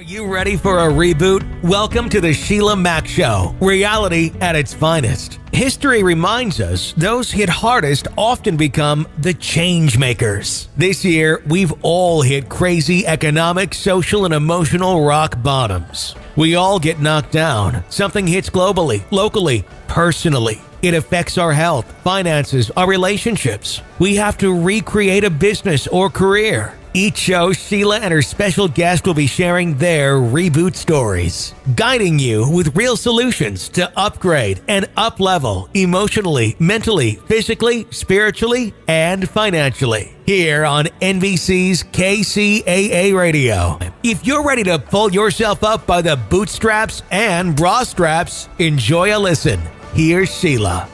Are you ready for a reboot? Welcome to the Sheila Mac Show, reality at its finest. History reminds us those hit hardest often become the change makers. This year, we've all hit crazy economic, social, and emotional rock bottoms. We all get knocked down. Something hits globally, locally, personally. It affects our health, finances, our relationships. We have to recreate a business or career. Each show, Sheila and her special guest will be sharing their reboot stories, guiding you with real solutions to upgrade and up-level emotionally, mentally, physically, spiritually, and financially. Here on NBC's KCAA Radio. If you're ready to pull yourself up by the bootstraps and bra straps, enjoy a listen. Here's Sheila.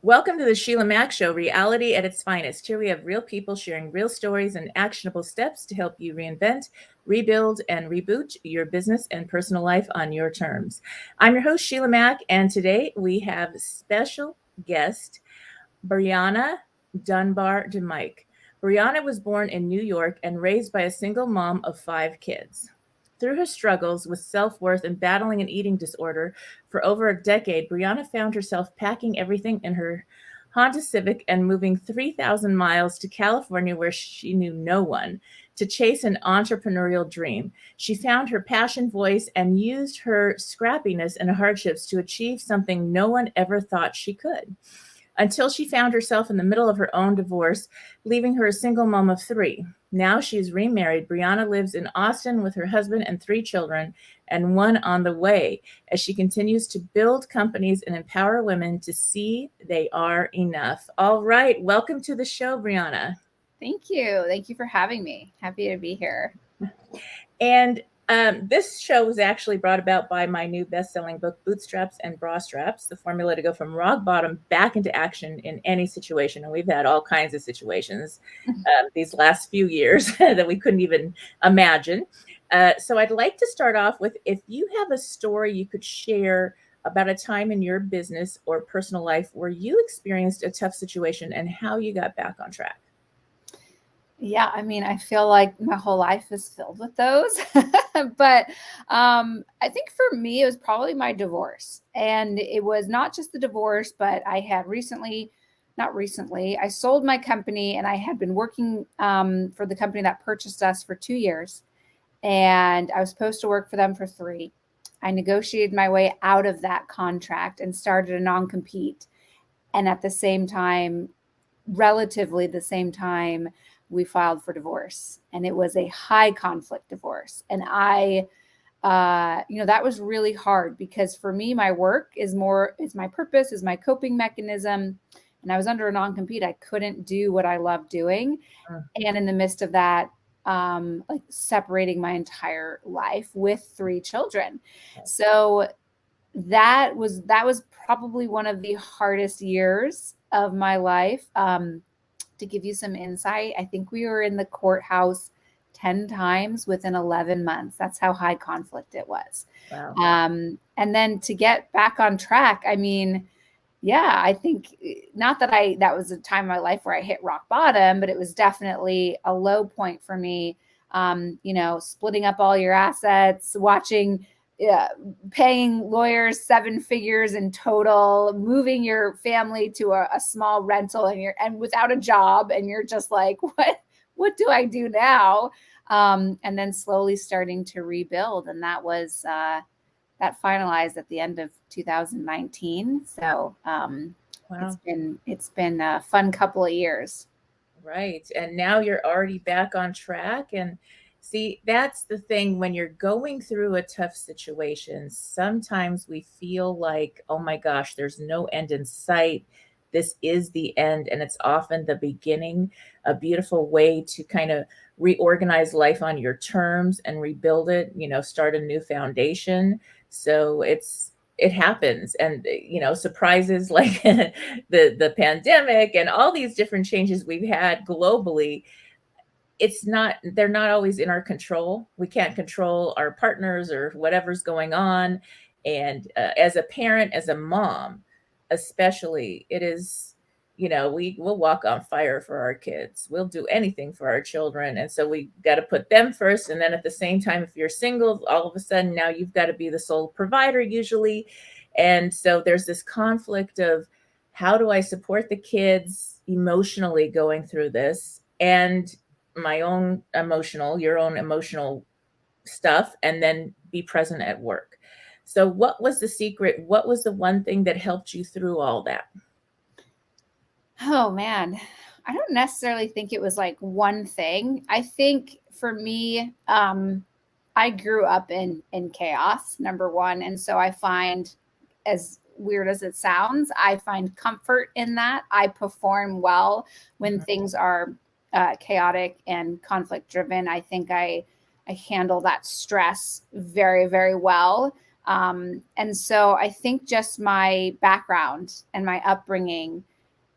Welcome to the Sheila Mac Show, reality at its finest. Here we have real people sharing real stories and actionable steps to help you reinvent, rebuild, and reboot your business and personal life on your terms. I'm your host, Sheila Mac, and today we have special guest Brianna Dunbar. Brianna was born in New York and raised by a single mom of 5 kids. Through her struggles with self-worth and battling an eating disorder for over a decade, Brianna found herself packing everything in her Honda Civic and moving 3,000 miles to California, where she knew no one, to chase an entrepreneurial dream. She found her passion voice and used her scrappiness and hardships to achieve something no one ever thought she could. Until she found herself in the middle of her own divorce, leaving her a single mom of 3. Now she's remarried. Brianna lives in Austin with her husband and 3 children, and 1 on the way, as she continues to build companies and empower women to see they are enough. All right. Welcome to the show, Brianna. Thank you. Thank you for having me. Happy to be here. And this show was actually brought about by my new best-selling book, Bootstraps and Bra Straps, the formula to go from rock bottom back into action in any situation. And we've had all kinds of situations these last few years that we couldn't even imagine. So I'd like to start off with, if you have a story you could share about a time in your business or personal life where you experienced a tough situation and how you got back on track. Yeah, I mean, I feel like my whole life is filled with those. But I think for me, it was probably my divorce. And it was not just the divorce, but I had I sold my company, and I had been working for the company that purchased us for 2 years. And I was supposed to work for them for 3. I negotiated my way out of that contract and started a non-compete. And at the same time, relatively the same time, we filed for divorce, and it was a high conflict divorce. And that was really hard, because for me, my work is my purpose, is my coping mechanism. And I was under a non-compete. I couldn't do what I love doing. And in the midst of that, like separating my entire life with 3 children. So that was probably one of the hardest years of my life. To give you some insight, I think we were in the courthouse 10 times within 11 months. That's how high conflict it was. Wow. And then to get back on track, I mean, yeah, I think not that that was a time in my life where I hit rock bottom, but it was definitely a low point for me. Splitting up all your assets, paying lawyers 7 figures in total, moving your family to a small rental, and without a job, and you're just like, what do I do now? And then slowly starting to rebuild, and that was that finalized at the end of 2019. So wow. It's been a fun couple of years. Right, and now you're already back on track. And see, that's the thing. When you're going through a tough situation, sometimes we feel like, oh my gosh, there's no end in sight. This is the end. And it's often the beginning, a beautiful way to kind of reorganize life on your terms and rebuild it, start a new foundation. So it happens. And, surprises like the pandemic and all these different changes we've had globally, they're not always in our control. We can't control our partners or whatever's going on. And as a parent, as a mom, especially, it is we'll walk on fire for our kids. We'll do anything for our children. And so we got to put them first. And then at the same time, if you're single, all of a sudden now you've got to be the sole provider usually. And so there's this conflict of, how do I support the kids emotionally going through this, and my own your own emotional stuff, and then be present at work. So what was the secret? What was the one thing that helped you through all that? Oh man, I don't necessarily think it was like one thing. I think for me, I grew up in chaos, number one. And so I find, as weird as it sounds, I find comfort in that. I perform well when things are chaotic and conflict driven. I think I handle that stress very, very well. And so I think just my background and my upbringing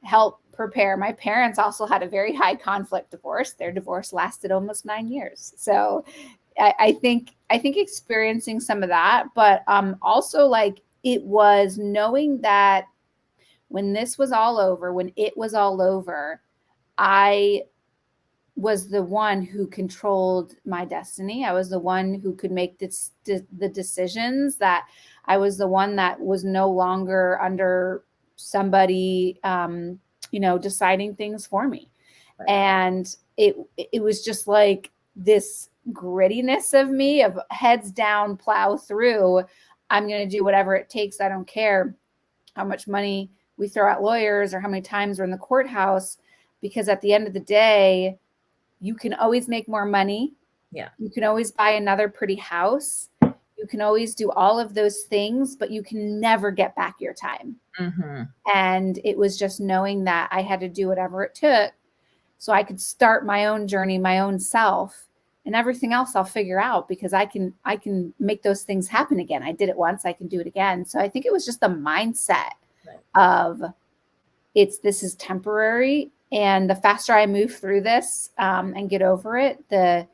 help prepare. My parents also had a very high conflict divorce. Their divorce lasted almost 9 years. So I think experiencing some of that, but also like it was knowing that when it was all over, I was the one who controlled my destiny. I was the one who could make the decisions, that I was the one that was no longer under somebody, deciding things for me. Right. And it was just like this grittiness of me, of heads down, plow through. I'm going to do whatever it takes. I don't care how much money we throw at lawyers or how many times we're in the courthouse, because at the end of the day, you can always make more money. Yeah. You can always buy another pretty house. You can always do all of those things, but you can never get back your time. Mm-hmm. And it was just knowing that I had to do whatever it took so I could start my own journey, my own self, and everything else I'll figure out, because I can make those things happen again. I did it once, I can do it again. So I think it was just the mindset of this is temporary. And the faster I move through this and get over it, the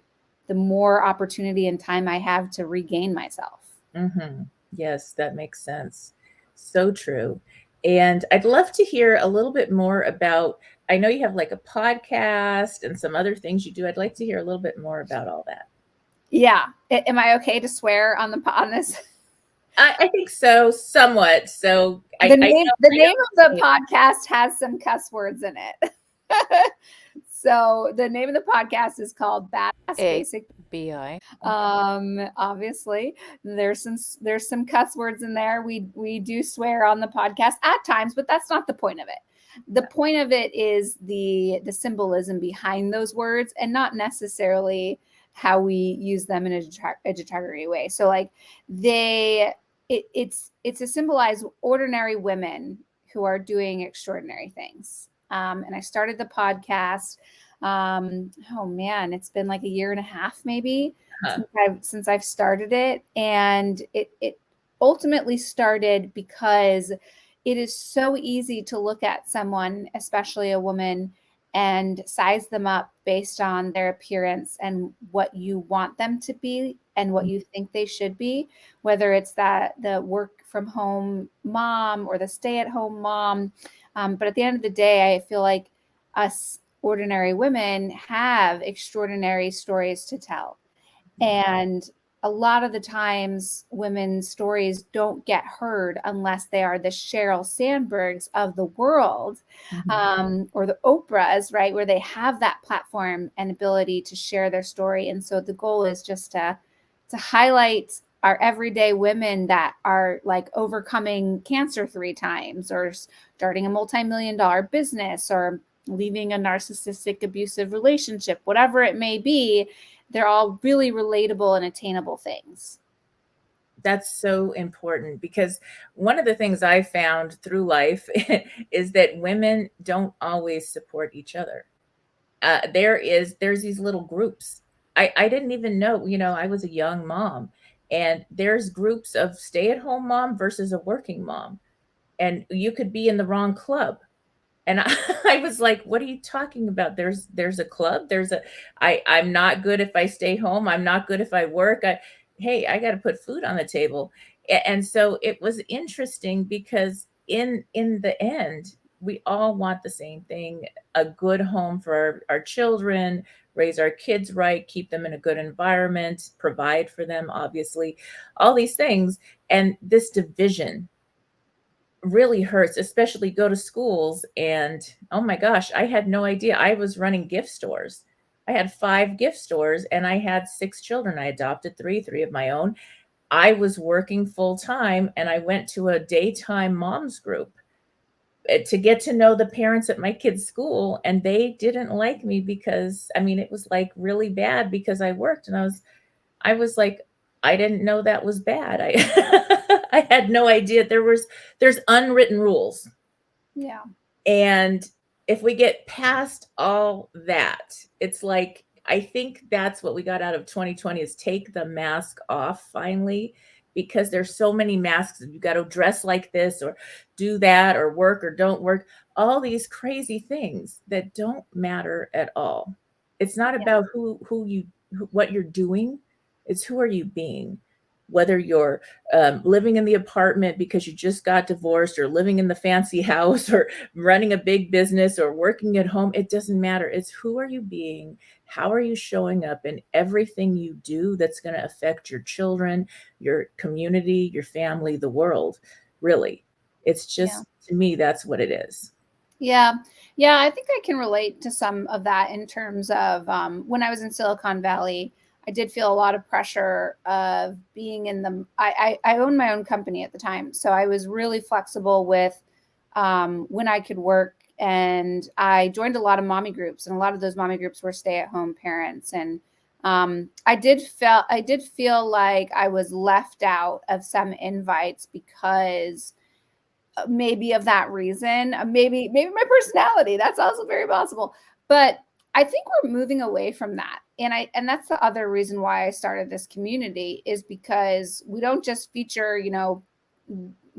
more opportunity and time I have to regain myself. Mm-hmm. Yes, that makes sense. So true. And I'd love to hear a little bit more about, I know you have like a podcast and some other things you do. I'd like to hear a little bit more about all that. Yeah. Am I okay to swear on this? I think so, somewhat. So the name of the podcast has some cuss words in it. So the name of the podcast is called Badass Basic BI. Obviously there's some cuss words in there. We do swear on the podcast at times, but that's not the point of it. The point of it is the symbolism behind those words, and not necessarily how we use them in a detractory way. So like it's to symbolize ordinary women who are doing extraordinary things. And I started the podcast. It's been like 1.5 years maybe since I've started it. And it ultimately started because it is so easy to look at someone, especially a woman, and size them up based on their appearance and what you want them to be and what you think they should be, whether it's the work from home mom or the stay-at-home mom. But at the end of the day, I feel like us ordinary women have extraordinary stories to tell. And a lot of the times women's stories don't get heard unless they are the Sheryl Sandbergs of the world, or the Oprahs, right? Where they have that platform and ability to share their story. And so the goal is just to highlight our everyday women that are like overcoming cancer 3 times, or starting a multi-million-dollar business, or leaving a narcissistic, abusive relationship, whatever it may be. They're all really relatable and attainable things. That's so important, because one of the things I found through life is that women don't always support each other. There's these little groups. I didn't even know, I was a young mom, and there's groups of stay-at-home mom versus a working mom, and you could be in the wrong club. And I was like, what are you talking about? There's a club. I'm not good if I stay home. I'm not good if I work. I got to put food on the table. And so it was interesting, because in the end, we all want the same thing, a good home for our children, raise our kids right, keep them in a good environment, provide for them, obviously, all these things. And this division really hurts, especially go to schools. And oh my gosh, I had no idea. I was running gift stores. I had 5 gift stores and I had 6 children. I adopted 3 of my own. I was working full time and I went to a daytime moms group to get to know the parents at my kids' school. And they didn't like me because, I mean, it was like really bad because I worked and I was like, I didn't know that was bad. I had no idea there's unwritten rules. Yeah. And if we get past all that, it's like, I think that's what we got out of 2020 is take the mask off finally, because there's so many masks. You got to dress like this or do that or work or don't work. All these crazy things that don't matter at all. It's not about what you're doing. It's who are you being? Whether you're living in the apartment because you just got divorced or living in the fancy house or running a big business or working at home, it doesn't matter. It's who are you being? How are you showing up in everything you do that's going to affect your children, your community, your family, the world, really. It's just, to me, that's what it is. Yeah. Yeah. I think I can relate to some of that in terms of when I was in Silicon Valley, I did feel a lot of pressure of being I owned my own company at the time. So I was really flexible with when I could work, and I joined a lot of mommy groups, and a lot of those mommy groups were stay-at-home parents. And I did feel like I was left out of some invites because maybe of that reason, maybe my personality, that's also very possible. But I think we're moving away from that. And that's the other reason why I started this community, is because we don't just feature,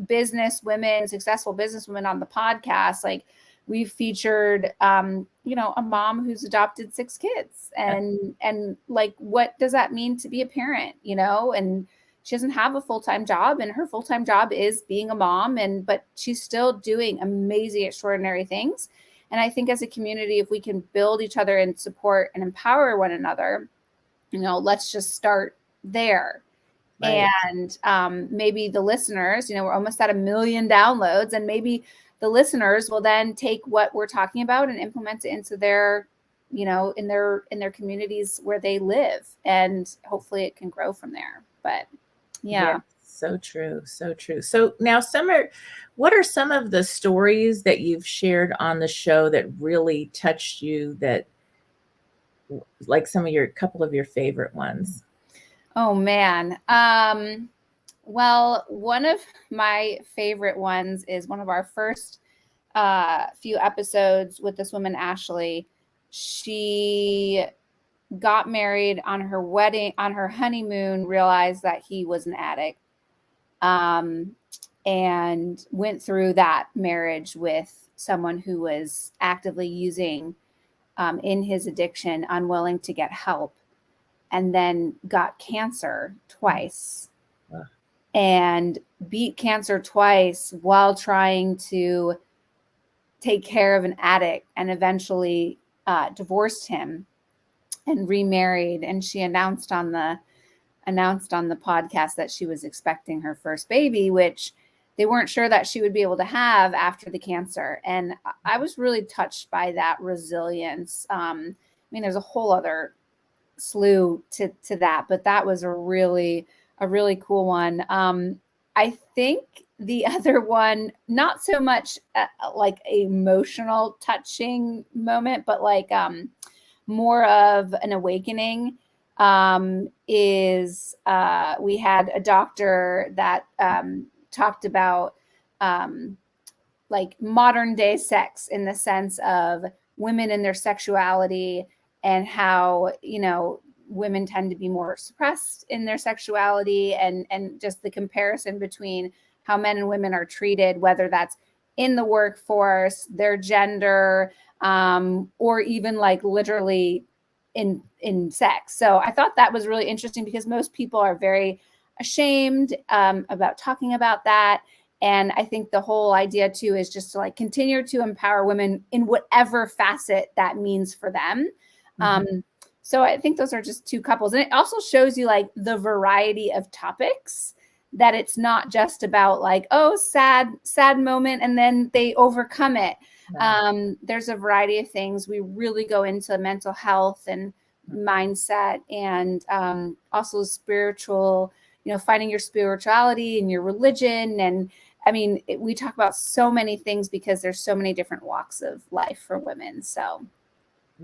business women, successful business women on the podcast. Like, we've featured, a mom who's adopted 6 kids, and like, what does that mean to be a parent, and she doesn't have a full-time job, and her full-time job is being a mom, but she's still doing amazing, extraordinary things. And I think as a community, if we can build each other and support and empower one another, let's just start there. Right. And maybe the listeners, we're almost at 1 million downloads, and maybe the listeners will then take what we're talking about and implement it into their, in their communities where they live, and hopefully it can grow from there. But yeah. So true. So true. So now, what are some of the stories that you've shared on the show that really touched you, that like couple of your favorite ones? Oh man. Well, one of my favorite ones is one of our first few episodes with this woman, Ashley. She got married on her honeymoon, realized that he was an addict, and went through that marriage with someone who was actively using in his addiction, unwilling to get help, and then got cancer twice. And beat cancer twice while trying to take care of an addict, and eventually divorced him and remarried. And she announced on the podcast that she was expecting her first baby, which they weren't sure that she would be able to have after the cancer. And I was really touched by that resilience. There's a whole other slew to that, but that was a really cool one. I think the other one, not so much like emotional touching moment, but like more of an awakening, is we had a doctor that talked about like modern day sex, in the sense of women and their sexuality, and how, women tend to be more suppressed in their sexuality, and just the comparison between how men and women are treated, whether that's in the workforce, their gender, or even like literally in sex. So I thought that was really interesting, because most people are very ashamed about talking about that. And I think the whole idea too is just to like continue to empower women in whatever facet that means for them. So I think those are just two couples. And it also shows you like the variety of topics, that it's not just about like, oh, sad moment, and then they overcome it. There's a variety of things. We really go into mental health and mindset, and also spiritual, finding your spirituality and your religion. And I mean, we talk about so many things because there's so many different walks of life for women. So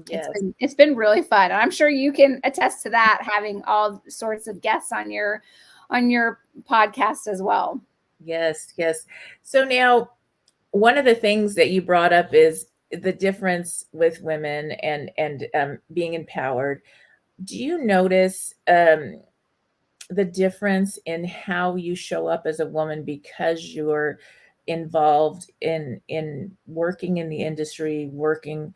Yes. It's been really fun. And I'm sure you can attest to that, having all sorts of guests on your podcast as well. Yes. So now, one of the things that you brought up is the difference with women and being empowered. Do you notice the difference in how you show up as a woman because you're involved in working in the industry, working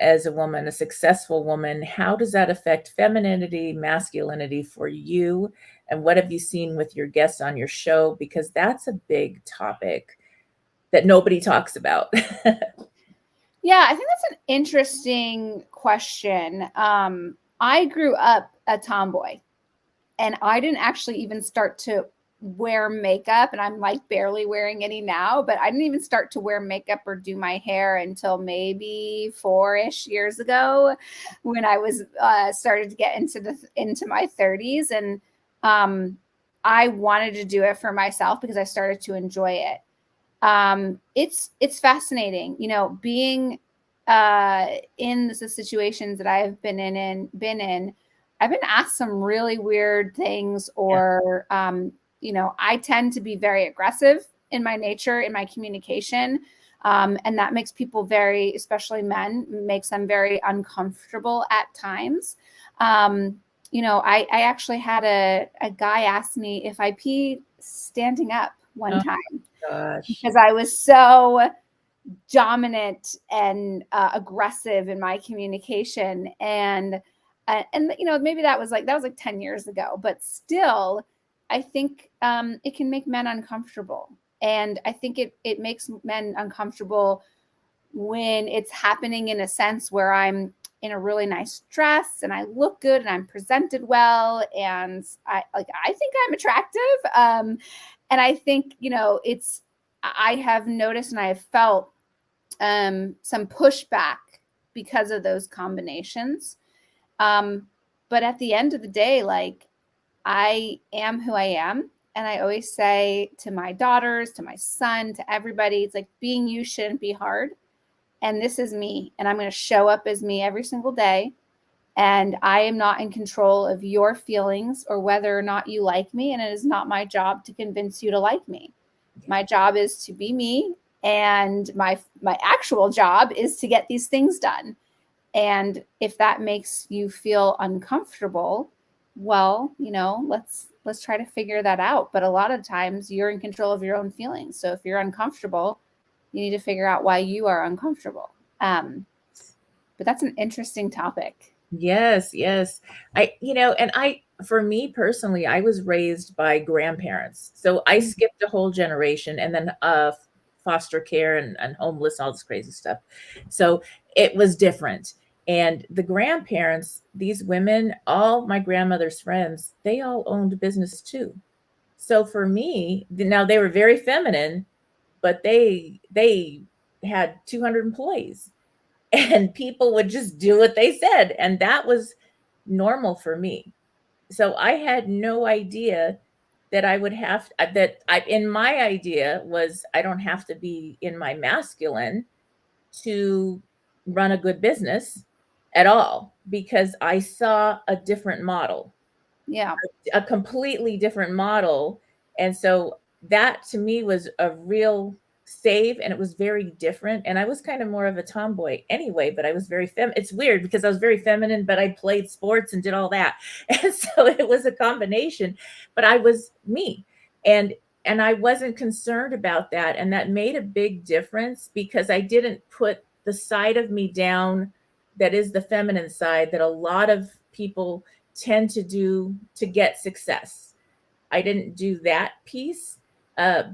as a woman, a successful woman? How does that affect femininity, masculinity for you? And what have you seen with your guests on your show? Because that's a big topic that nobody talks about. Yeah, I think that's an interesting question. I grew up a tomboy, and I didn't actually even start to wear makeup, and I'm like barely wearing any now, but I didn't even start to wear makeup or do my hair until maybe 4-ish years ago, when I was started to get into my 30s. And I wanted to do it for myself because I started to enjoy it. It's fascinating, being in the situations that I've been in. I've been asked some really weird things, or I tend to be very aggressive in my nature, in my communication. And that makes people especially men, makes them very uncomfortable at times. I actually had a guy ask me if I peed standing up one time. Gosh. Because I was so dominant and aggressive in my communication. And maybe that was like 10 years ago, but still, I think it can make men uncomfortable. And I think it makes men uncomfortable when it's happening in a sense where I'm in a really nice dress and I look good and I'm presented well, and I think I'm attractive. And I think, I have noticed and I have felt some pushback because of those combinations. But at the end of the day, like, I am who I am. And I always say to my daughters, to my son, to everybody, it's like, being you shouldn't be hard. And this is me. And I'm going to show up as me every single day. And I am not in control of your feelings or whether or not you like me. And it is not my job to convince you to like me. My job is to be me. And my actual job is to get these things done. And if that makes you feel uncomfortable, well, let's try to figure that out. But a lot of times you're in control of your own feelings. So if you're uncomfortable, you need to figure out why you are uncomfortable. But that's an interesting topic. Yes. For me personally, I was raised by grandparents. So I skipped a whole generation, and then foster care and homeless, all this crazy stuff. So it was different. And the grandparents, these women, all my grandmother's friends, they all owned business too. So for me, now they were very feminine, but they had 200 employees, and people would just do what they said. And that was normal for me. So I had no idea that I would have in my idea was I don't have to be in my masculine to run a good business at all, because I saw a different model. Yeah. A completely different model. And so that to me was a real save, and it was very different. And I was kind of more of a tomboy anyway, but I was very it's weird because I was very feminine, but I played sports and did all that. And so it was a combination, but I was me. And I wasn't concerned about that. And that made a big difference, because I didn't put the side of me down that is the feminine side that a lot of people tend to do to get success. I didn't do that piece.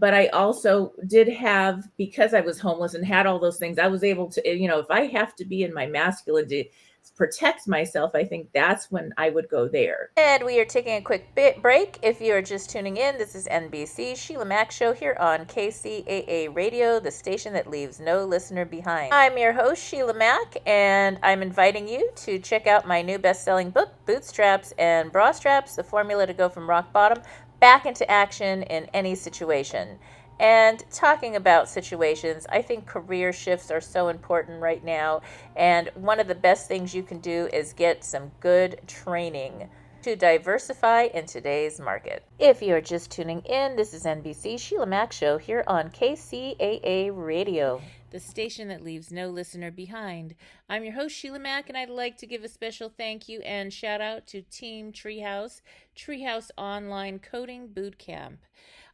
But I also did have, because I was homeless and had all those things, I was able to, if I have to be in my masculine to protect myself, I think that's when I would go there. And we are taking a quick break. If you are just tuning in, this is NBC Sheila Mac Show here on KCAA Radio, the station that leaves no listener behind. I'm your host, Sheila Mac, and I'm inviting you to check out my new best-selling book, Bootstraps and Bra Straps, the formula to go from rock bottom back into action in any situation. And talking about situations, I think career shifts are so important right now. And one of the best things you can do is get some good training to diversify in today's market. If you're just tuning in, this is NBC Sheila Mac Show here on KCAA Radio, the station that leaves no listener behind. I'm your host, Sheila Mac, and I'd like to give a special thank you and shout out to Team Treehouse Online Coding Bootcamp.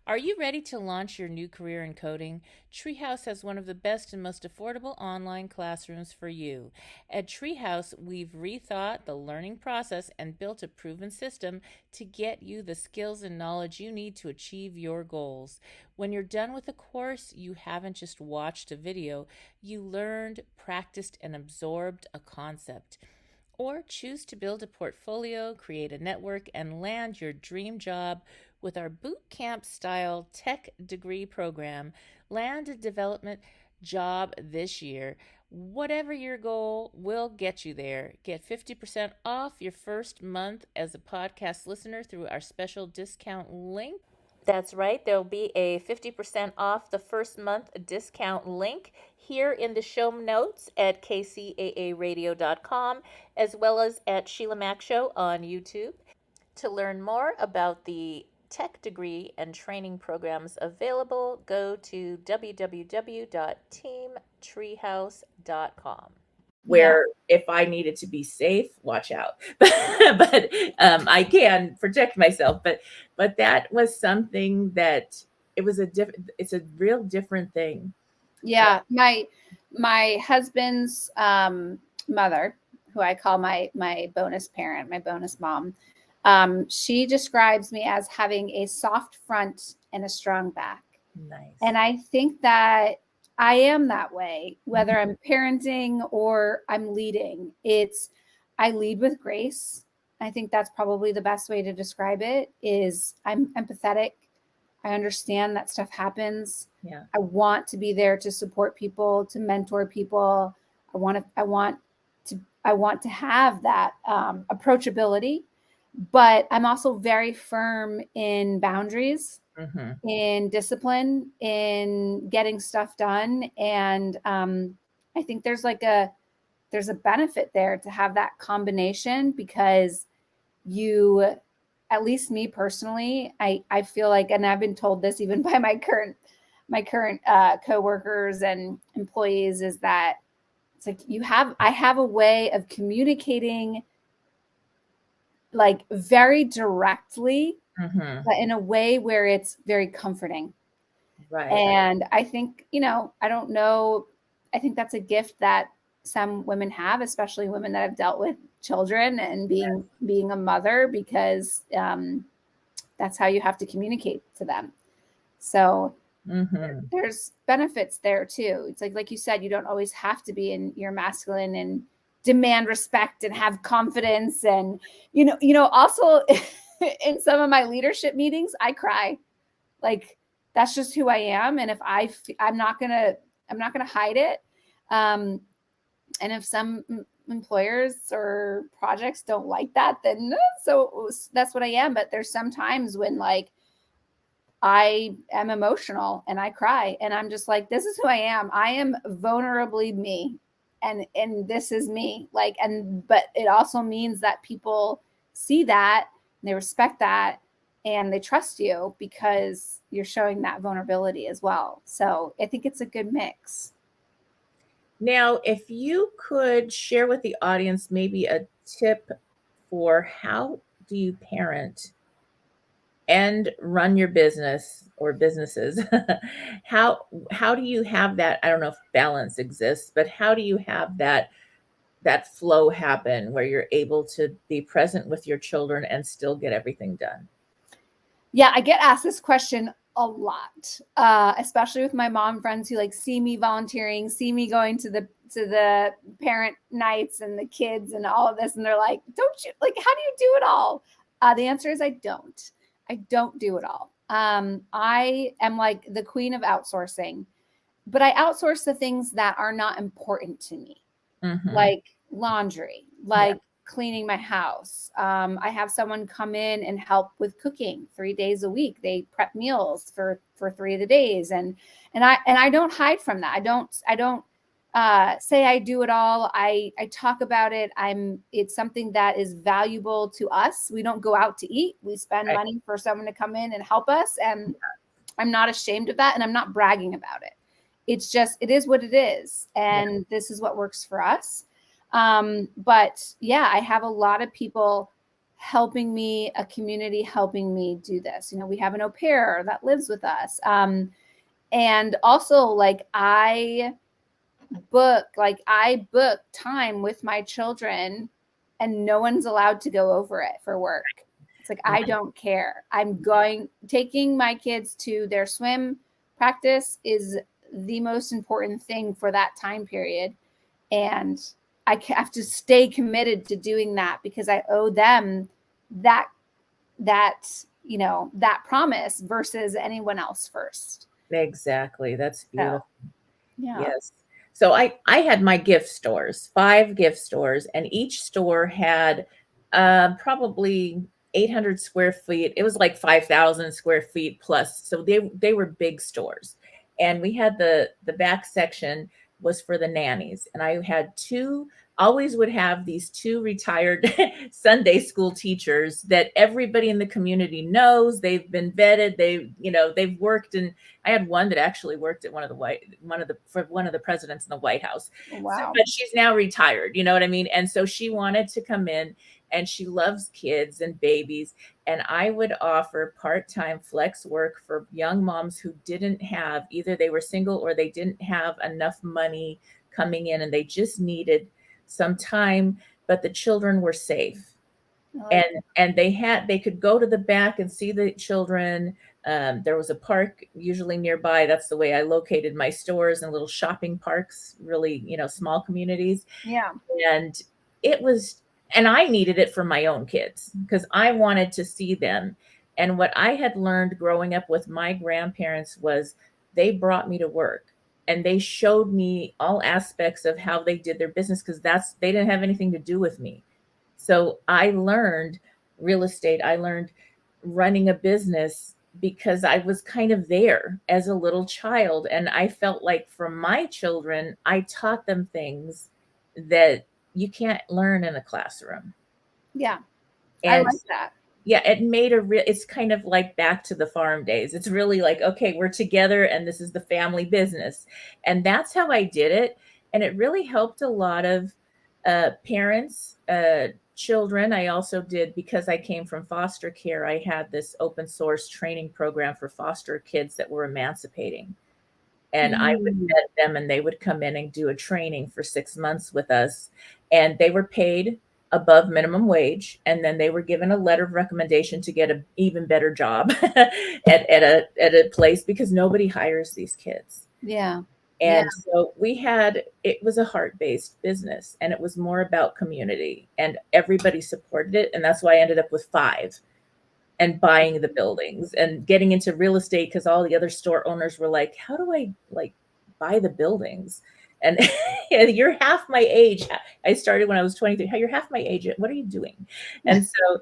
Are you ready to launch your new career in coding? Treehouse has one of the best and most affordable online classrooms for you. At Treehouse, we've rethought the learning process and built a proven system to get you the skills and knowledge you need to achieve your goals. When you're done with a course, you haven't just watched a video, you learned, practiced, and absorbed a concept. Or choose to build a portfolio, create a network, and land your dream job with our boot camp style tech degree program. Land a development job this year. Whatever your goal, will get you there. Get 50% off your first month as a podcast listener through our special discount link. That's right, there'll be a 50% off the first month discount link here in the show notes at kcaaradio.com, as well as at Sheila Mac Show on YouTube. To learn more about the tech degree and training programs available, go to www.teamtreehouse.com. Where if I needed to be safe, watch out. But I can protect myself. But that was something that it's a real different thing. Yeah. My husband's mother, who I call my bonus parent, my bonus mom, she describes me as having a soft front and a strong back. Nice. And I think that I am that way, whether I'm parenting or I'm leading. I lead with grace. I think that's probably the best way to describe it. Is I'm empathetic. I understand that stuff happens. Yeah. I want to be there to support people, to mentor people. I want to have that approachability, but I'm also very firm in boundaries, in discipline, in getting stuff done. And I think there's a benefit there to have that combination, because you, at least me personally, I feel like, and I've been told this even by my current coworkers and employees, is that it's like I have a way of communicating like very directly, but in a way where it's very comforting. Right. And I think, I don't know, I think that's a gift that some women have, especially women that have dealt with children and being a mother, because that's how you have to communicate to them. So there's benefits there too. It's like you said, you don't always have to be in your masculine and demand respect and have confidence. And, also in some of my leadership meetings, I cry. Like, that's just who I am. And if I'm not going to hide it. And if some employers or projects don't like that, then so that's what I am. But there's some times when I am emotional and I cry, and I'm just like, this is who I am. I am vulnerably me. And this is me. But it also means that people see that and they respect that and they trust you because you're showing that vulnerability as well. So I think it's a good mix. Now, if you could share with the audience maybe a tip for how do you parent and run your business or businesses, how do you have that? I don't know if balance exists, but how do you have that flow happen where you're able to be present with your children and still get everything done? Yeah, I get asked this question A lot, especially with my mom friends who like see me volunteering, see me going to the parent nights and the kids and all of this, and they're like, "Don't you like? How do you do it all?" The answer is I don't. I don't do it all. I am like the queen of outsourcing, but I outsource the things that are not important to me, like laundry, like cleaning my house. I have someone come in and help with cooking 3 days a week. They prep meals for 3 of the days. And I don't hide from that. I don't say I do it all. I talk about it. It's something that is valuable to us. We don't go out to eat. We spend money for someone to come in and help us. And I'm not ashamed of that. And I'm not bragging about it. It's just, it is what it is. And this is what works for us. But yeah, I have a lot of people helping me, a community helping me do this. You know, we have an au pair that lives with us. And also like I book time with my children and no one's allowed to go over it for work. It's like, I don't care. Taking my kids to their swim practice is the most important thing for that time period. And I have to stay committed to doing that because I owe them that promise versus anyone else first. Exactly. That's beautiful. So, yeah. Yes. So I had my gift stores, 5 gift stores, and each store had probably 800 square feet. It was like 5,000 square feet plus. So they were big stores. And we had the back section was for the nannies. And I had always would have these 2 retired Sunday school teachers that everybody in the community knows. They've been vetted. They've worked, and I had one that actually worked at one of the presidents in the White House. Wow. But she's now retired, you know what I mean? And so she wanted to come in, and she loves kids and babies. And I would offer part-time flex work for young moms who didn't have, either they were single or they didn't have enough money coming in and they just needed some time, but the children were safe. And they could go to the back and see the children. There was a park usually nearby. That's the way I located my stores, and little shopping parks, really, small communities. Yeah. And I needed it for my own kids because I wanted to see them. And what I had learned growing up with my grandparents was they brought me to work and they showed me all aspects of how they did their business because they didn't have anything to do with me. So I learned real estate. I learned running a business because I was kind of there as a little child. And I felt like for my children, I taught them things that you can't learn in a classroom. Yeah. And I like that. Yeah, it made it's kind of like back to the farm days. It's really like, okay, we're together and this is the family business. And that's how I did it. And it really helped a lot of parents, children. I also did, because I came from foster care, I had this open source training program for foster kids that were emancipating. And I would vet them and they would come in and do a training for 6 months with us. And they were paid above minimum wage. And then they were given a letter of recommendation to get an even better job at a place because nobody hires these kids. Yeah. And so it was a heart-based business and it was more about community and everybody supported it. And that's why I ended up with 5. And buying the buildings and getting into real estate because all the other store owners were like, how do I buy the buildings? And you're half my age. I started when I was 23. You're half my age. What are you doing? And so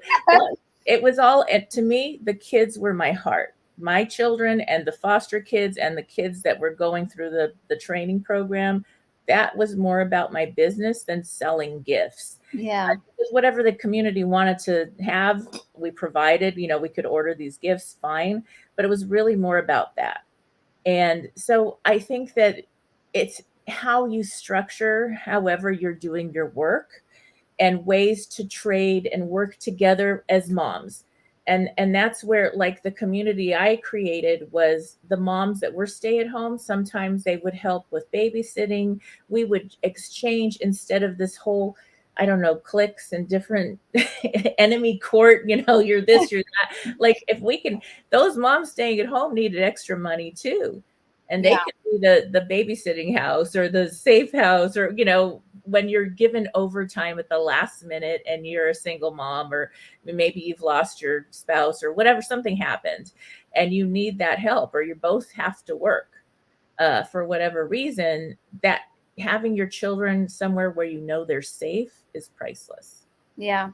it was all, and to me, the kids were my heart, my children and the foster kids and the kids that were going through the training program. That was more about my business than selling gifts. Yeah. Whatever the community wanted to have, we provided. We could order these gifts, fine. But it was really more about that. And so I think that it's how you structure, however you're doing your work, and ways to trade and work together as moms. And that's where, like, the community I created was the moms that were stay at home. Sometimes they would help with babysitting. We would exchange instead of this whole I don't know, cliques and different enemy court, you're this, you're that. Like if we can, those moms staying at home needed extra money too. And they Yeah. could be the babysitting house or the safe house, or, when you're given overtime at the last minute and you're a single mom, or maybe you've lost your spouse or whatever, something happened and you need that help, or you both have to work for whatever reason, that having your children somewhere where they're safe is priceless. Yeah.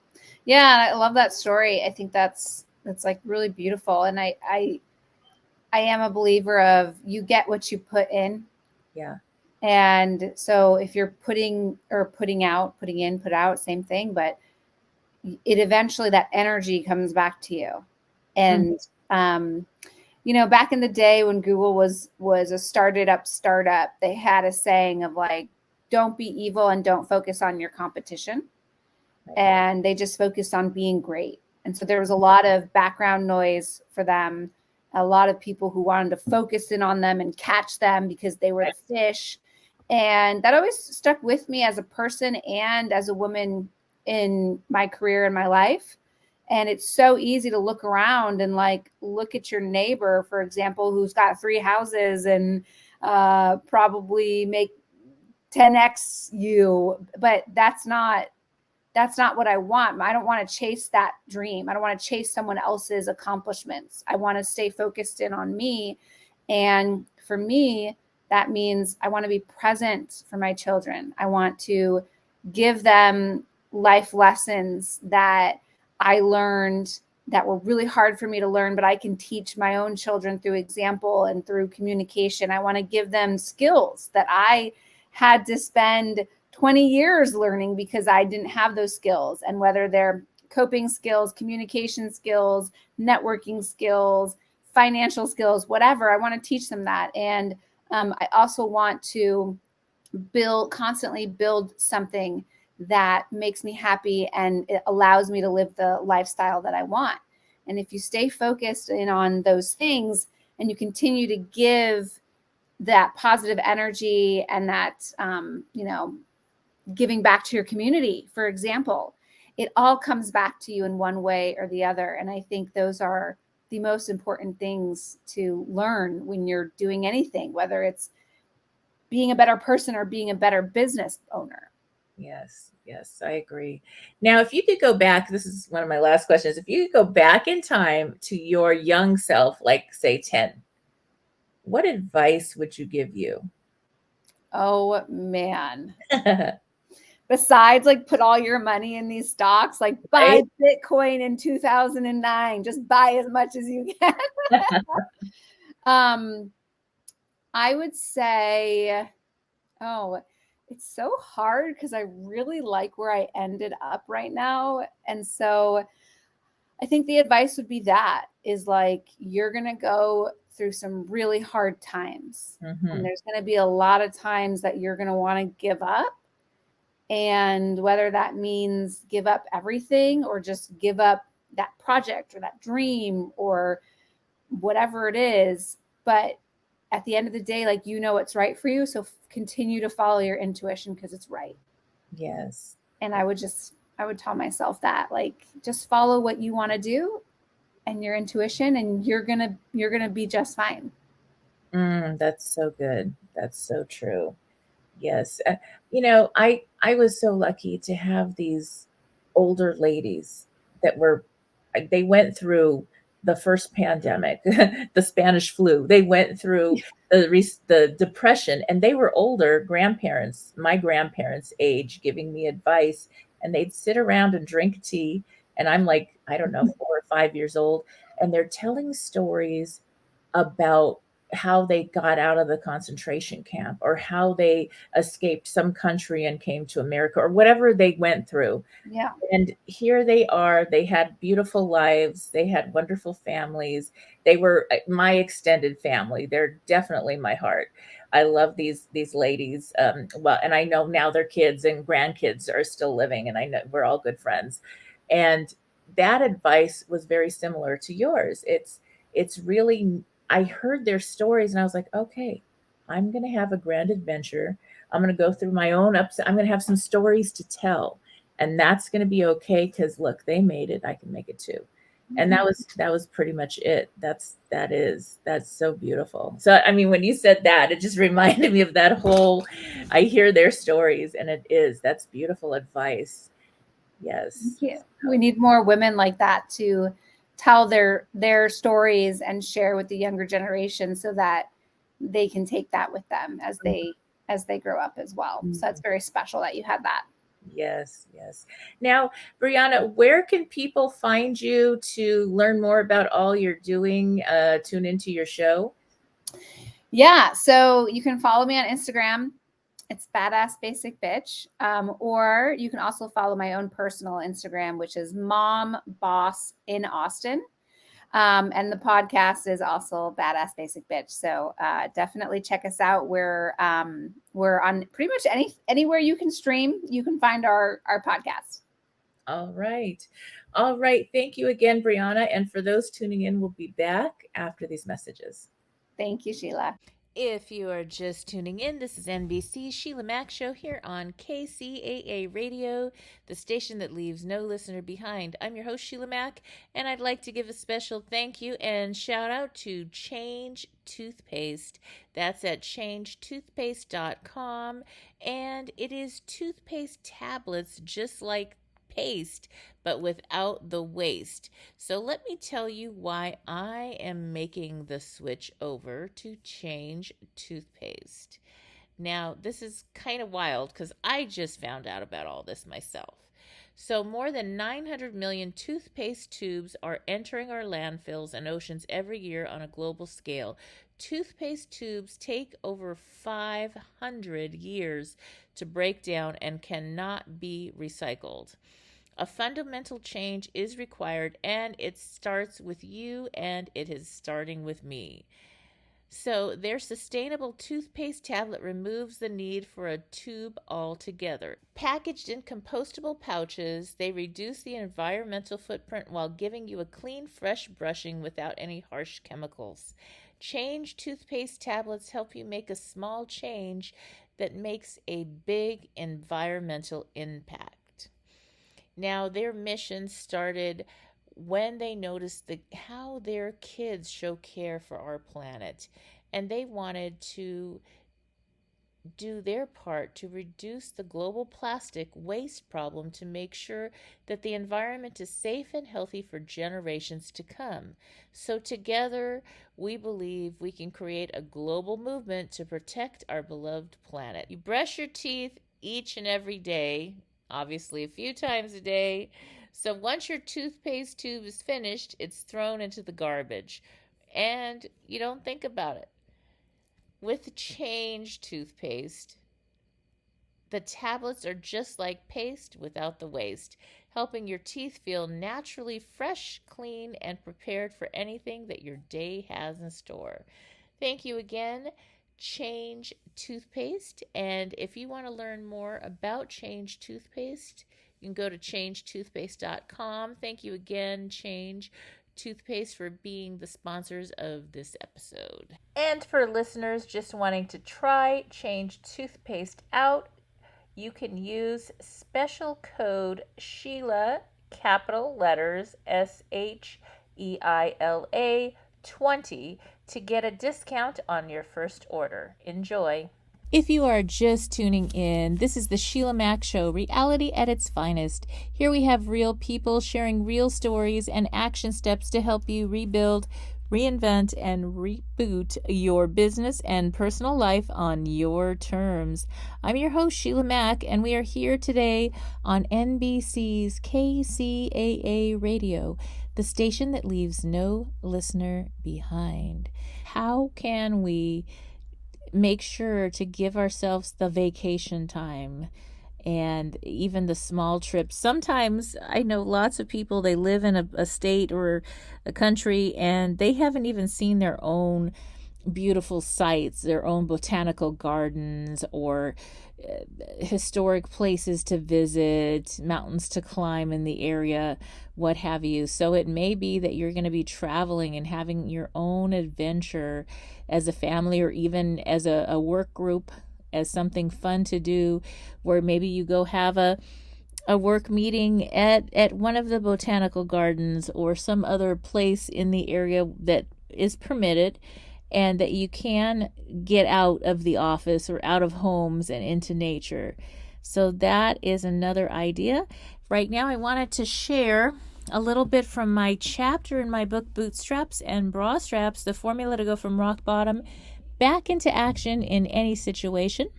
Yeah. And I love that story. I think that's like really beautiful. And I am a believer of you get what you put in. Yeah. And so if you're putting in, put out, same thing, but it eventually, that energy comes back to you. And, back in the day when Google was a startup, they had a saying of like, don't be evil and don't focus on your competition. Right. And they just focused on being great. And so there was a lot of background noise for them, a lot of people who wanted to focus in on them and catch them because they were the fish. And that always stuck with me as a person and as a woman in my career and my life. And it's so easy to look around and like, look at your neighbor, for example, who's got 3 houses and probably make 10x you, but that's not what I want. I don't want to chase that dream. I don't want to chase someone else's accomplishments. I want to stay focused in on me. And for me, that means I want to be present for my children. I want to give them life lessons that I learned that were really hard for me to learn, but I can teach my own children through example and through communication. I want to give them skills that I had to spend 20 years learning because I didn't have those skills. And whether they're coping skills, communication skills, networking skills, financial skills, whatever, I want to teach them that. And I also want to constantly build something that makes me happy and it allows me to live the lifestyle that I want. And if you stay focused in on those things and you continue to give that positive energy and that, giving back to your community, for example, it all comes back to you in one way or the other. And I think those are the most important things to learn when you're doing anything, whether it's being a better person or being a better business owner. Yes, I agree. Now, if you could go back, this is one of my last questions. If you could go back in time to your young self, like say 10, what advice would you give you? Oh, man. Besides, like, put all your money in these stocks, like buy Bitcoin in 2009, just buy as much as you can. I would say, it's so hard because I really like where I ended up right now. And so I think the advice would be is like, you're going to go through some really hard times. Mm-hmm. And there's going to be a lot of times that you're going to want to give up. And whether that means give up everything or just give up that project or that dream or whatever it is. But at the end of the day, like, what's right for you. So continue to follow your intuition because it's right. Yes. And I would tell myself that, like, just follow what you want to do and your intuition, and you're going to be just fine. That's so good. That's so true. Yes. I was so lucky to have these older ladies that they went through the first pandemic, the Spanish flu. They went through the depression, and they were older grandparents, my grandparents' age, giving me advice, and they'd sit around and drink tea. And I'm like, I don't know, 4 or 5 years old. And they're telling stories about how they got out of the concentration camp or how they escaped some country and came to America or whatever they went through. Yeah. And here they are. They had beautiful lives. They had wonderful families. They were my extended family. They're definitely my heart. I love these ladies. And I know now their kids and grandkids are still living, and I know we're all good friends. And that advice was very similar to yours. It's really, I heard their stories and I was like, okay, I'm going to have a grand adventure. I'm going to go through my own ups. I'm going to have some stories to tell. and that's going to be okay, because look, they made it, I can make it too. And that was pretty much it. That's so beautiful. So I mean, when you said that, it just reminded me of that whole, I hear their stories, and that's beautiful advice. Yes. Thank you. We need more women like that to tell their stories and share with the younger generation, so that they can take that with them as they grow up as well. So that's very special that you had that. Yes. Now, Brianna, where can people find you to learn more about all you're doing? Tune into your show. Yeah, so you can follow me on Instagram. It's Badass Basic Bitch. Or you can also follow my own personal Instagram, which is Mom Boss in Austin. And the podcast is also Badass Basic Bitch. So definitely check us out. We're on pretty much anywhere you can stream. You can find our podcast. All right. Thank you again, Brianna. And for those tuning in, we'll be back after these messages. Thank you, Sheila. If you are just tuning in, this is NBC Sheila Mac Show here on KCAA Radio, the station that leaves no listener behind. I'm your host, Sheila Mac, and I'd like to give a special thank you and shout out to Change Toothpaste. That's at changetoothpaste.com, and it is toothpaste tablets just like paste, but without the waste. So let me tell you why I am making the switch over to Change Toothpaste. Now, this is kind of wild because I just found out about all this myself. So more than 900 million toothpaste tubes are entering our landfills and oceans every year on a global scale. Toothpaste tubes take over 500 years to break down and cannot be recycled. A fundamental change is required, and it starts with you, and it is starting with me. So their sustainable toothpaste tablet removes the need for a tube altogether. Packaged in compostable pouches, they reduce the environmental footprint while giving you a clean, fresh brushing without any harsh chemicals. Change toothpaste tablets help you make a small change that makes a big environmental impact. Now, their mission started when they noticed how their kids show care for our planet, and they wanted to do their part to reduce the global plastic waste problem to make sure that the environment is safe and healthy for generations to come. So together, we believe we can create a global movement to protect our beloved planet. You brush your teeth each and every day, obviously a few times a day. So once your toothpaste tube is finished, it's thrown into the garbage, and you don't think about it. With Change toothpaste, the tablets are just like paste without the waste, helping your teeth feel naturally fresh, clean, and prepared for anything that your day has in store. Thank you again, Change Toothpaste. And if you want to learn more about Change Toothpaste, you can go to changetoothpaste.com. Thank you again, Change Toothpaste, for being the sponsors of this episode. And for listeners just wanting to try Change Toothpaste out, you can use special code Sheila, capital letters SHEILA 20 to get a discount on your first order. Enjoy. If you are just tuning in, this is the Sheila Mac Show, reality at its finest. Here we have real people sharing real stories and action steps to help you rebuild, reinvent, and reboot your business and personal life on your terms. I'm your host, Sheila Mac, and we are here today on NBC's KCAA Radio, the station that leaves no listener behind. How can we make sure to give ourselves the vacation time and even the small trips? Sometimes I know lots of people, they live in a state or a country and they haven't even seen their own beautiful sites, their own botanical gardens or historic places to visit, mountains to climb in the area, what have you. So it may be that you're going to be traveling and having your own adventure as a family or even as a work group, as something fun to do, where maybe you go have a a work meeting at one of the botanical gardens or some other place in the area that is permitted, and that you can get out of the office or out of homes and into nature. So that is another idea. Right now, I wanted to share a little bit from my chapter in my book, Bootstraps and Bra Straps, the formula to go from rock bottom back into action in any situation.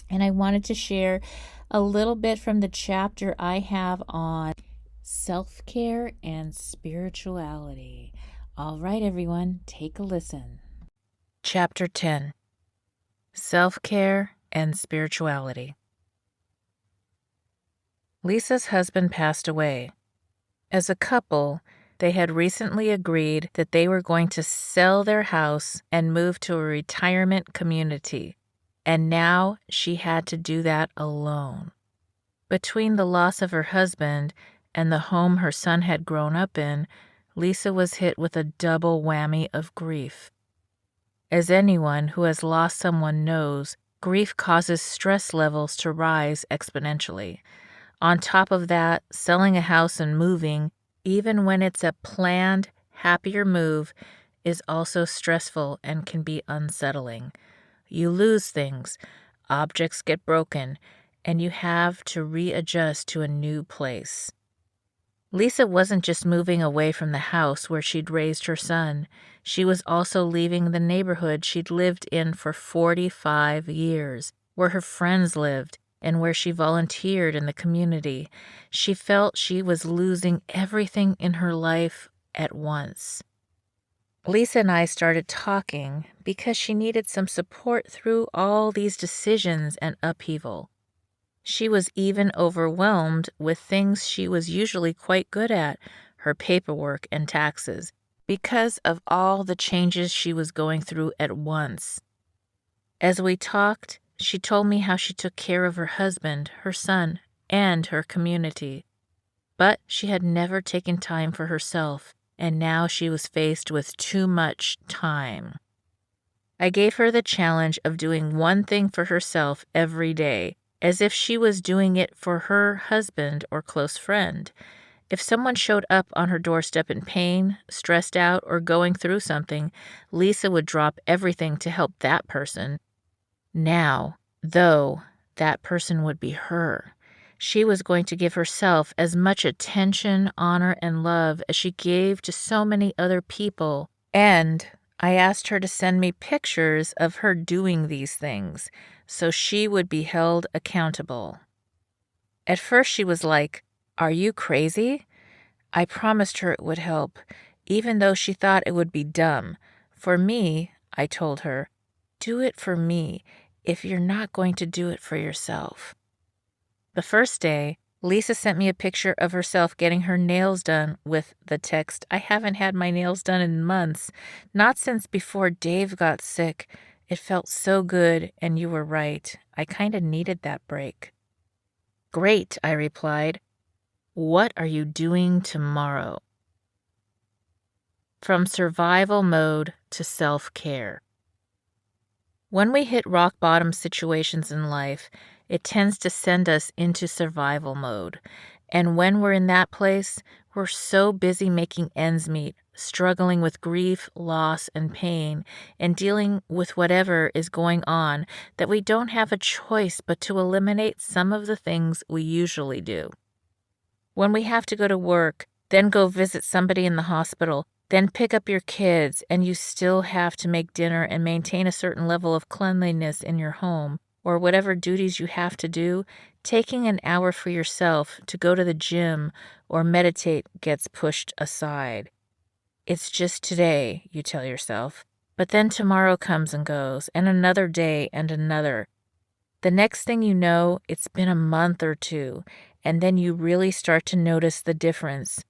And I wanted to share a little bit from the chapter I have on self-care and spirituality. All right, everyone, take a listen. Chapter 10, Self-Care and Spirituality. Lisa's husband passed away. As a couple, they had recently agreed that they were going to sell their house and move to a retirement community, and now she had to do that alone. Between the loss of her husband and the home her son had grown up in, Lisa was hit with a double whammy of grief. As anyone who has lost someone knows, grief causes stress levels to rise exponentially. On top of that, selling a house and moving, even when it's a planned, happier move, is also stressful and can be unsettling. You lose things, objects get broken, and you have to readjust to a new place. Lisa wasn't just moving away from the house where she'd raised her son. She was also leaving the neighborhood she'd lived in for 45 years, where her friends lived, and where she volunteered in the community. She felt she was losing everything in her life at once. Lisa and I started talking because she needed some support through all these decisions and upheaval. She was even overwhelmed with things she was usually quite good at, her paperwork and taxes, because of all the changes she was going through at once. As we talked, she told me how she took care of her husband, her son, and her community. But she had never taken time for herself, and now she was faced with too much time. I gave her the challenge of doing one thing for herself every day, as if she was doing it for her husband or close friend. If someone showed up on her doorstep in pain, stressed out, or going through something, Lisa would drop everything to help that person. Now, though, that person would be her. She was going to give herself as much attention, honor, and love as she gave to so many other people. And I asked her to send me pictures of her doing these things, so she would be held accountable. At first she was like, "Are you crazy?" I promised her it would help, even though she thought it would be dumb. For me, I told her, do it for me if you're not going to do it for yourself. The first day, Lisa sent me a picture of herself getting her nails done with the text, "I haven't had my nails done in months, not since before Dave got sick. It felt so good, and you were right. I kind of needed that break." "Great," I replied. "What are you doing tomorrow?" From survival mode to self-care. When we hit rock bottom situations in life, it tends to send us into survival mode. And when we're in that place, we're so busy making ends meet, struggling with grief, loss, and pain, and dealing with whatever is going on that we don't have a choice but to eliminate some of the things we usually do. When we have to go to work, then go visit somebody in the hospital, then pick up your kids, and you still have to make dinner and maintain a certain level of cleanliness in your home, or whatever duties you have to do, taking an hour for yourself to go to the gym or meditate gets pushed aside. It's just today, you tell yourself, but then tomorrow comes and goes, and another day and another. The next thing you know, it's been a month or two, and then you really start to notice the difference.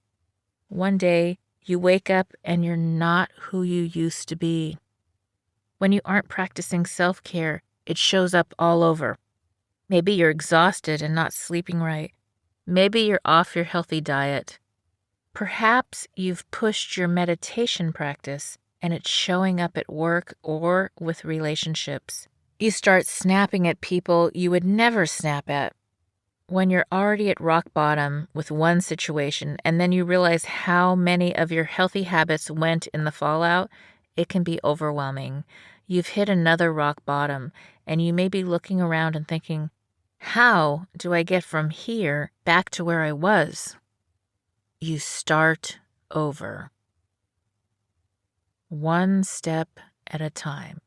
One day, you wake up and you're not who you used to be. When you aren't practicing self-care, it shows up all over. Maybe you're exhausted and not sleeping right. Maybe you're off your healthy diet. Perhaps you've pushed your meditation practice and it's showing up at work or with relationships. You start snapping at people you would never snap at. When you're already at rock bottom with one situation and then you realize how many of your healthy habits went in the fallout, it can be overwhelming. You've hit another rock bottom and you may be looking around and thinking, how do I get from here back to where I was? You start over. One step at a time.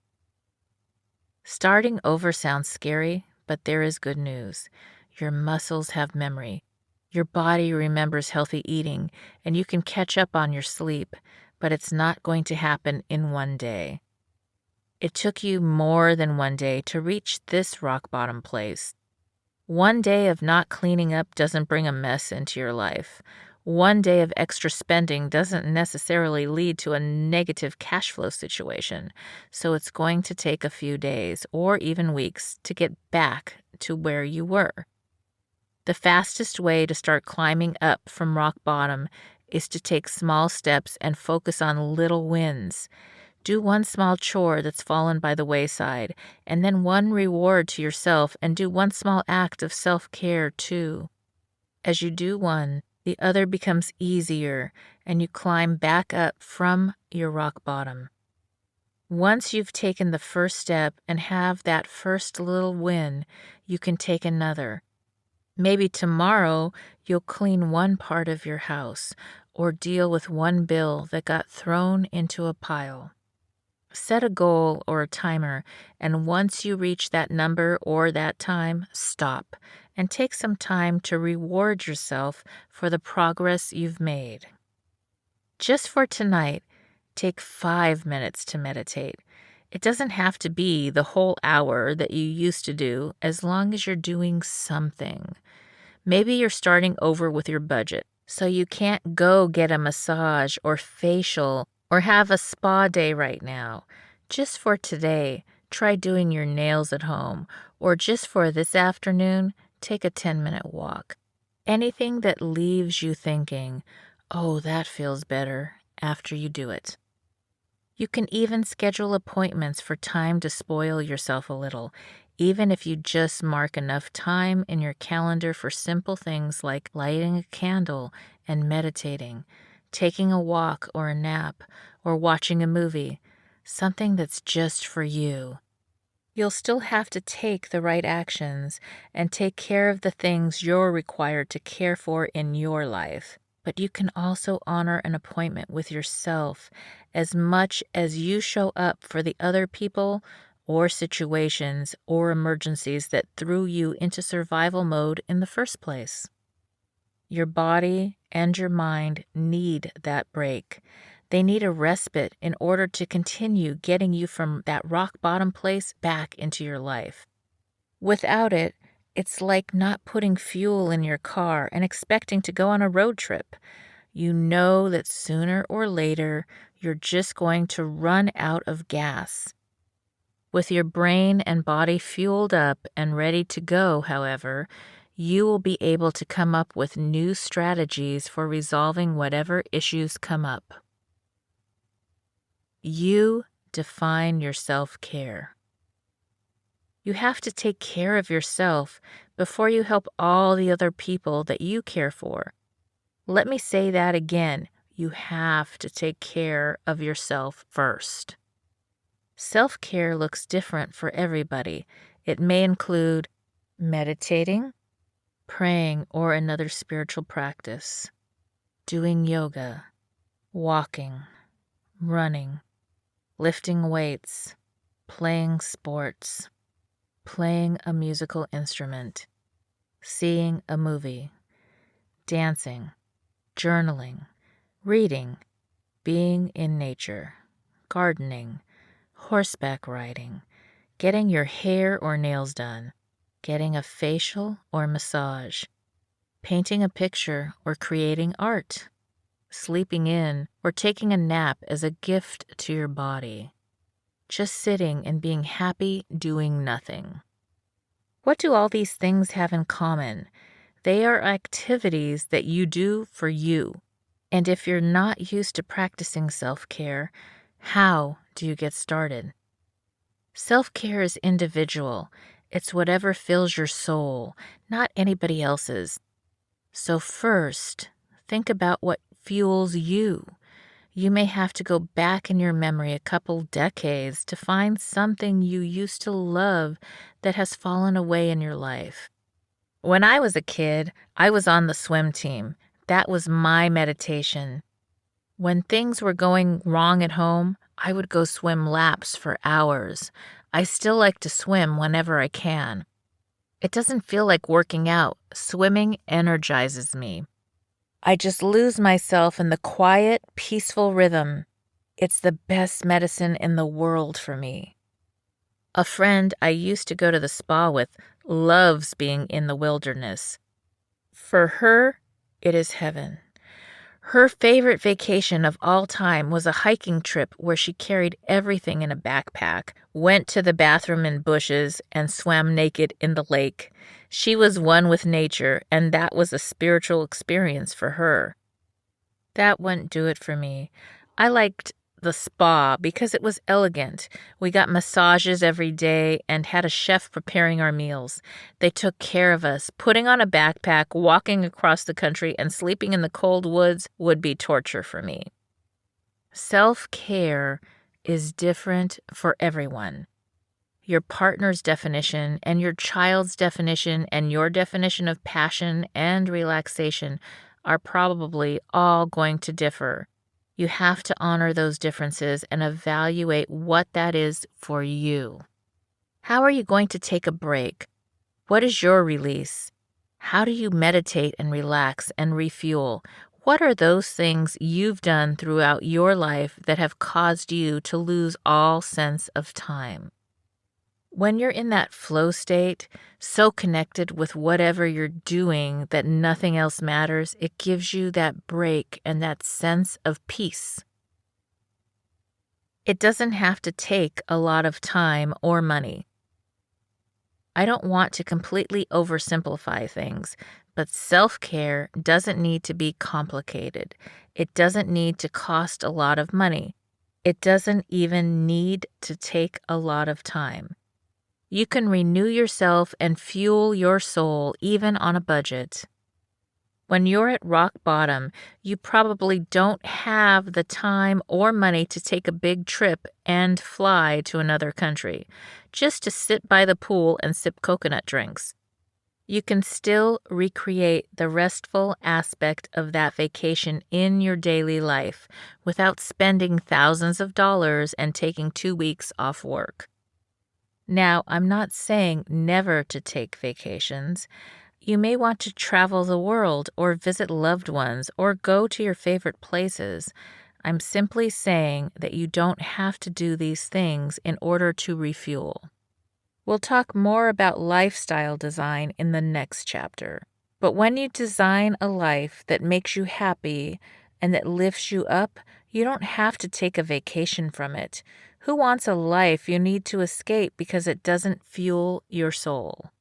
Starting over sounds scary, but there is good news. Your muscles have memory. Your body remembers healthy eating, and you can catch up on your sleep, but it's not going to happen in one day. It took you more than one day to reach this rock bottom place. One day of not cleaning up doesn't bring a mess into your life. One day of extra spending doesn't necessarily lead to a negative cash flow situation, so it's going to take a few days or even weeks to get back to where you were. The fastest way to start climbing up from rock bottom is to take small steps and focus on little wins. Do one small chore that's fallen by the wayside, and then one reward to yourself, and do one small act of self-care too. As you do one, the other becomes easier, and you climb back up from your rock bottom. Once you've taken the first step and have that first little win, you can take another. Maybe tomorrow you'll clean one part of your house or deal with one bill that got thrown into a pile. Set a goal or a timer, and once you reach that number or that time, stop and take some time to reward yourself for the progress you've made. Just for tonight, take 5 minutes to meditate. It doesn't have to be the whole hour that you used to do, as long as you're doing something. Maybe you're starting over with your budget, so you can't go get a massage or facial or have a spa day right now. Just for today, try doing your nails at home, or just for this afternoon, take a 10-minute walk. Anything that leaves you thinking, oh, that feels better, after you do it. You can even schedule appointments for time to spoil yourself a little, even if you just mark enough time in your calendar for simple things like lighting a candle and meditating, taking a walk or a nap, or watching a movie, something that's just for you. You'll still have to take the right actions and take care of the things you're required to care for in your life. But you can also honor an appointment with yourself as much as you show up for the other people or situations or emergencies that threw you into survival mode in the first place. Your body and your mind need that break. They need a respite in order to continue getting you from that rock bottom place back into your life. Without it, it's like not putting fuel in your car and expecting to go on a road trip. You know that sooner or later, you're just going to run out of gas. With your brain and body fueled up and ready to go, however, you will be able to come up with new strategies for resolving whatever issues come up. You define your self-care. You have to take care of yourself before you help all the other people that you care for. Let me say that again. You have to take care of yourself first. Self-care looks different for everybody. It may include meditating, praying or another spiritual practice, doing yoga, walking, running, lifting weights, playing sports, playing a musical instrument, seeing a movie, dancing, journaling, reading, being in nature, gardening, horseback riding, getting your hair or nails done, getting a facial or massage, painting a picture or creating art, sleeping in or taking a nap as a gift to your body, just sitting and being happy doing nothing. What do all these things have in common? They are activities that you do for you. And if you're not used to practicing self-care, how do you get started? Self-care is individual, It's whatever fills your soul, not anybody else's. So first, think about what fuels you. You may have to go back in your memory a couple decades to find something you used to love that has fallen away in your life. When I was a kid, I was on the swim team. That was my meditation. When things were going wrong at home, I would go swim laps for hours. I still like to swim whenever I can. It doesn't feel like working out. Swimming energizes me. I just lose myself in the quiet, peaceful rhythm. It's the best medicine in the world for me. A friend I used to go to the spa with loves being in the wilderness. For her, it is heaven. Her favorite vacation of all time was a hiking trip where she carried everything in a backpack, went to the bathroom in bushes, and swam naked in the lake. She was one with nature, and that was a spiritual experience for her. That wouldn't do it for me. I liked the spa because it was elegant. We got massages every day and had a chef preparing our meals. They took care of us. Putting on a backpack, walking across the country, and sleeping in the cold woods would be torture for me. Self-care is different for everyone. Your partner's definition and your child's definition and your definition of passion and relaxation are probably all going to differ. You have to honor those differences and evaluate what that is for you. How are you going to take a break? What is your release? How do you meditate and relax and refuel? What are those things you've done throughout your life that have caused you to lose all sense of time? When you're in that flow state, so connected with whatever you're doing that nothing else matters, it gives you that break and that sense of peace. It doesn't have to take a lot of time or money. I don't want to completely oversimplify things, but self-care doesn't need to be complicated. It doesn't need to cost a lot of money. It doesn't even need to take a lot of time. You can renew yourself and fuel your soul even on a budget. When you're at rock bottom, you probably don't have the time or money to take a big trip and fly to another country, just to sit by the pool and sip coconut drinks. You can still recreate the restful aspect of that vacation in your daily life without spending thousands of dollars and taking 2 weeks off work. Now, I'm not saying never to take vacations. You may want to travel the world or visit loved ones or go to your favorite places. I'm simply saying that you don't have to do these things in order to refuel. We'll talk more about lifestyle design in the next chapter. But when you design a life that makes you happy and that lifts you up, you don't have to take a vacation from it. Who wants a life you need to escape because it doesn't fuel your soul?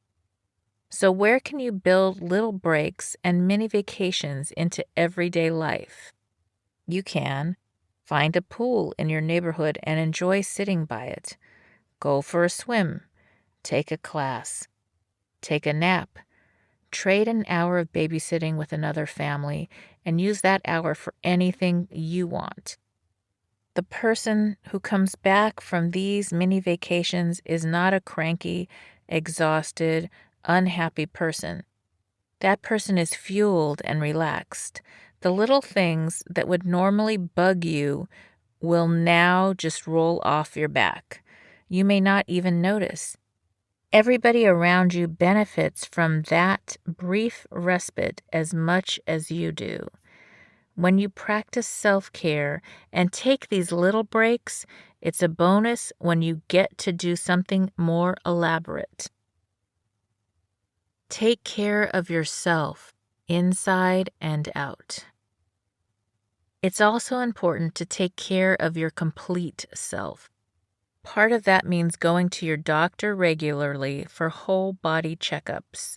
So where can you build little breaks and mini vacations into everyday life? You can find a pool in your neighborhood and enjoy sitting by it. Go for a swim. Take a class. Take a nap. Trade an hour of babysitting with another family and use that hour for anything you want. The person who comes back from these mini vacations is not a cranky, exhausted, unhappy person. That person is fueled and relaxed. The little things that would normally bug you will now just roll off your back. You may not even notice. Everybody around you benefits from that brief respite as much as you do. When you practice self-care and take these little breaks, it's a bonus when you get to do something more elaborate. Take care of yourself, inside and out. It's also important to take care of your complete self. Part of that means going to your doctor regularly for whole body checkups.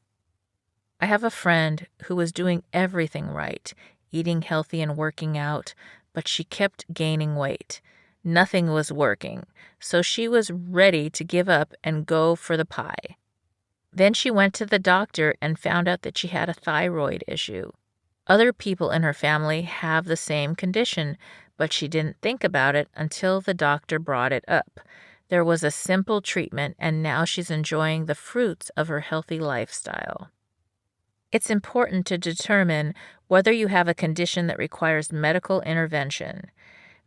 I have a friend who was doing everything right, eating healthy and working out, but she kept gaining weight. Nothing was working, so she was ready to give up and go for the pie. Then she went to the doctor and found out that she had a thyroid issue. Other people in her family have the same condition, but she didn't think about it until the doctor brought it up. There was a simple treatment, and now she's enjoying the fruits of her healthy lifestyle. It's important to determine whether you have a condition that requires medical intervention.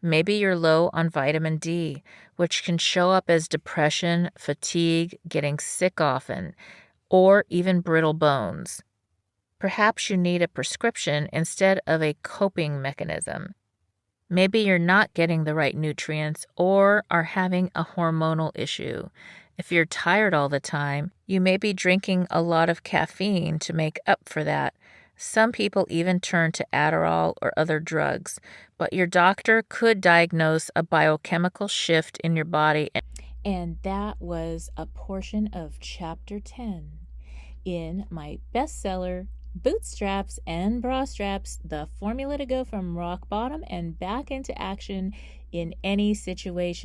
Maybe you're low on vitamin D, which can show up as depression, fatigue, getting sick often, or even brittle bones. Perhaps you need a prescription instead of a coping mechanism. Maybe you're not getting the right nutrients or are having a hormonal issue. If you're tired all the time, you may be drinking a lot of caffeine to make up for that. Some people even turn to Adderall or other drugs, but your doctor could diagnose a biochemical shift in your body. And that was a portion of Chapter 10 in my bestseller, Bootstraps and Bra Straps, the formula to go from rock bottom and back into action in any situation.